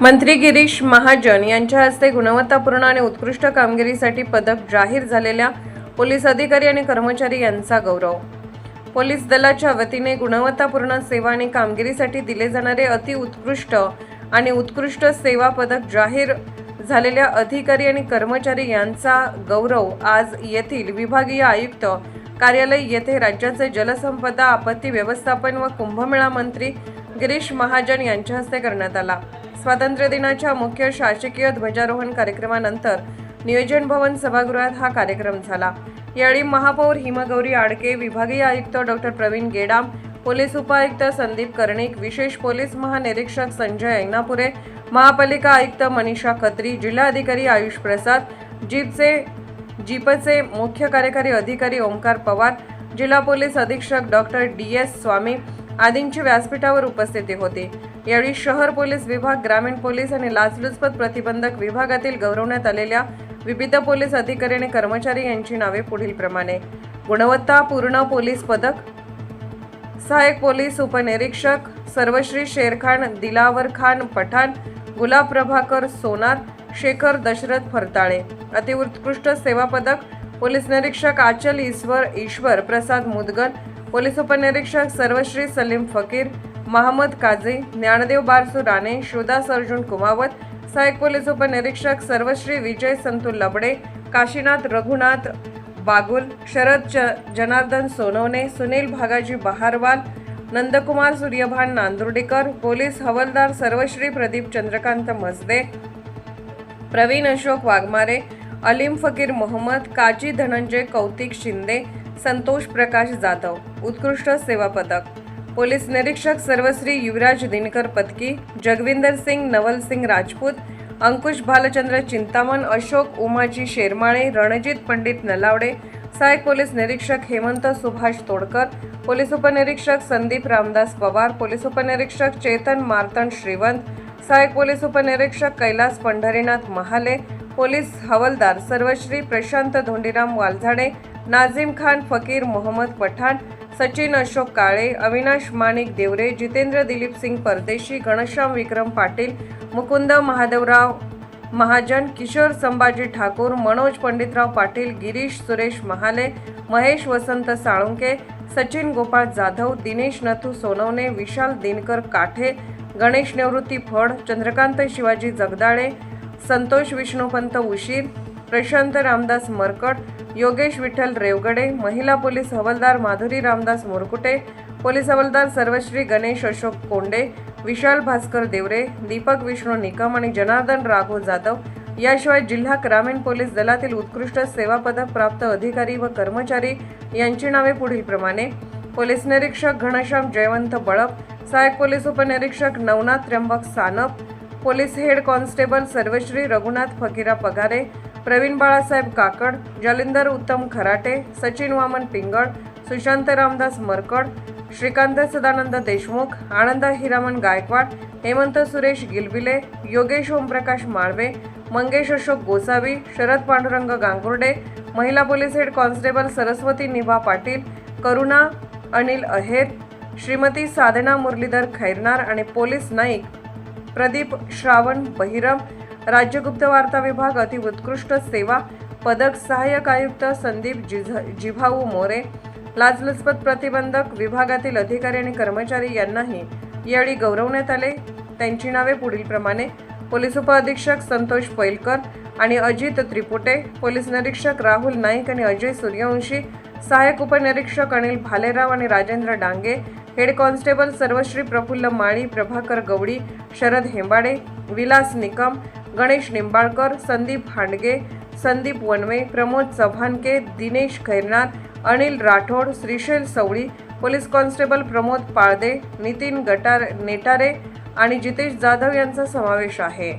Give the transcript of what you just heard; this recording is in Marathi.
मंत्री गिरीश महाजन यांच्या हस्ते गुणवत्तापूर्ण आणि उत्कृष्ट कामगिरीसाठी पदक जाहीर झालेल्या पोलीस अधिकारी आणि कर्मचारी यांचा गौरव। पोलीस दलाच्या वतीने गुणवत्तापूर्ण सेवा आणि कामगिरीसाठी दिले जाणारे अतिउत्कृष्ट आणि उत्कृष्ट सेवा पदक जाहीर झालेल्या अधिकारी आणि कर्मचारी यांचा गौरव आज येथील विभागीय आयुक्त कार्यालय येथे राज्याचे जलसंपदा, आपत्ती व्यवस्थापन व कुंभमेळा मंत्री गिरीश महाजन यांच्या हस्ते करण्यात आला। स्वातंत्र्य दिनाच्या मुख्य शासकीय ध्वजारोहण कार्यक्रमानंतर नियोजन भवन सभागृहात हा कार्यक्रम झाला। यावेळी महापौर हिमगौरी आडके, विभागीय आयुक्त डॉक्टर प्रवीण गेडाम, पोलीस उपायुक्त संदीप कर्णिक, विशेष पोलीस महानिरीक्षक संजय ऐनापुरे, महापालिका आयुक्त मनीषा खत्री, जिल्हाधिकारी आयुष प्रसाद, जीपचे मुख्य कार्यकारी अधिकारी ओमकार पवार, जिल्हा पोलीस अधीक्षक डॉक्टर DS स्वामी आदींची व्यासपीठावर उपस्थिती होती। यावेळी शहर पोलीस विभाग, ग्रामीण पोलीस आणि लाचलुचपत प्रतिबंधक विभागातील गौरवण्यात आलेल्या विविध पोलीस अधिकारी आणि कर्मचारी यांची नावे पुढीलप्रमाणे: गुणवत्तापूर्ण पोलीस पदक, सहाय्यक पोलीस उपनिरीक्षक सर्वश्री शेरखान दिलावर खान पठाण, गुलाब प्रभाकर सोनार, शेखर दशरथ फरताळे। अतिउत्कृष्ट सेवा पदक, पोलीस निरीक्षक आचल ईश्वर प्रसाद मुदगल, पोलीस उपनिरीक्षक सर्वश्री सलीम फकीर, महम्मद काझी, ज्ञानदेव बारसू राणे, शिवदास अर्जुन कुमावत, सहाय्यक पोलीस उपनिरीक्षक सर्वश्री विजय संतू लबडे, काशीनाथ रघुनाथ बागुल, शरद जनार्दन सोनवणे, सुनील भागाजी बहारवाल, नंदकुमार सूर्यभान नांदुर्डीकर, पोलीस हवालदार सर्वश्री प्रदीप चंद्रकांत मसदे, प्रवीण अशोक वाघमारे, अलीम फकीर मोहम्मद, काजी धनंजय कौतिक शिंदे, संतोष प्रकाश जाधव। उत्कृष्ट सेवा पदक, पोलीस निरीक्षक सर्वश्री युवराज दिनकर पत्की, जगविंदर सिंग नवल सिंग राजपूत, अंकुश भालचंद्र चिंतामण, अशोक उमाजी शेरमाळे, रणजित पंडित नलावडे, सहाय्यक पोलीस निरीक्षक हेमंत सुभाष तोडकर, पोलीस उपनिरीक्षक संदीप रामदास पवार, पोलीस उपनिरीक्षक चेतन मार्तंड श्रीवंत, सहाय्यक पोलीस उपनिरीक्षक कैलास पंढरीनाथ महाले, पोलीस हवालदार सर्वश्री प्रशांत धोंडीराम वालझाडे, नाझीम खान फकीर मोहम्मद पठाण, सचिन अशोक काळे, अविनाश माणिक देवरे, जितेंद्र दिलीप सिंग परदेशी, घनश्याम विक्रम पाटील, मुकुंद महादेवराव महाजन, किशोर संभाजी ठाकूर, मनोज पंडितराव पाटील, गिरीश सुरेश महाले, महेश वसंत साळुंके, सचिन गोपाळ जाधव, दिनेश नथू सोनवणे, विशाल दिनकर काठे, गणेश निवृत्ती फड, चंद्रकांत शिवाजी जगदाळे, संतोष विष्णुपंत उशीर, प्रशांत रामदास मरकट, योगेश विठ्ठल रेवगडे, महिला पोलीस हवालदार माधुरी रामदास मुरकुटे, पोलीस हवालदार सर्वश्री गणेश अशोक कोंडे, विशाल भास्कर देवरे, दीपक विष्णू निकम आणि जनार्दन राघव जाधव। याशिवाय जिल्हा ग्रामीण पोलीस दलातील उत्कृष्ट सेवा पदक प्राप्त अधिकारी व कर्मचारी यांची नावे पुढीलप्रमाणे: पोलीस निरीक्षक घनश्याम जयवंत बळप, सहाय्यक पोलीस उपनिरीक्षक Navnath Trimbak Sanap, police head constable सर्वश्री रघुनाथ फकीरा पगारे, प्रवीण बाळासाहेब काकड, जालिंदर उत्तम खराटे, सचिन वामन पिंगळ, सुशांत रामदास मरकड, श्रीकांत सदानंद देशमुख, आनंद हिरामन गायकवाड, हेमंत सुरेश गिलबिले, योगेश ओमप्रकाश माळवे, मंगेश अशोक गोसावी, शरद पांडुरंग गांगुर्डे, महिला पोलीस हेड कॉन्स्टेबल सरस्वती निभा पाटील, करुणा अनिल अहेर, श्रीमती साधना मुरलीधर खैरनार आणि पोलीस नाईक प्रदीप श्रावण बहिरम। राज्य गुप्त वार्ता विभाग अतिउत्कृष्ट सेवा पदक, सहाय्यक आयुक्त संदीप जिभाऊ मोरे, लाचलुचपत प्रतिबंधक विभागातील अधिकारी आणि कर्मचारी यांनाही यावेळी गौरवण्यात आले। त्यांची नावे पुढीलप्रमाणे: पोलीस उपअधीक्षक संतोष पैलकर आणि अजित त्रिपुटे, पोलीस निरीक्षक राहुल नाईक आणि अजय सूर्यवंशी, सहाय्यक उपनिरीक्षक अनिल भालेराव आणि राजेंद्र डांगे, हेड कॉन्स्टेबल सर्वश्री प्रफुल्ल माळी, प्रभाकर गवडी, शरद हेंबाडे, विलास निकम, गणेश निंबाळकर, संदीप हांडगे, संदीप वनवे, प्रमोद चव्हाणके, दिनेश खैरनार, अनिल राठोड, श्रीशैल सवळी, पोलीस कॉन्स्टेबल प्रमोद पाळदे, नितीन नेटारे आणि जितेश जाधव यांचा समावेश आहे।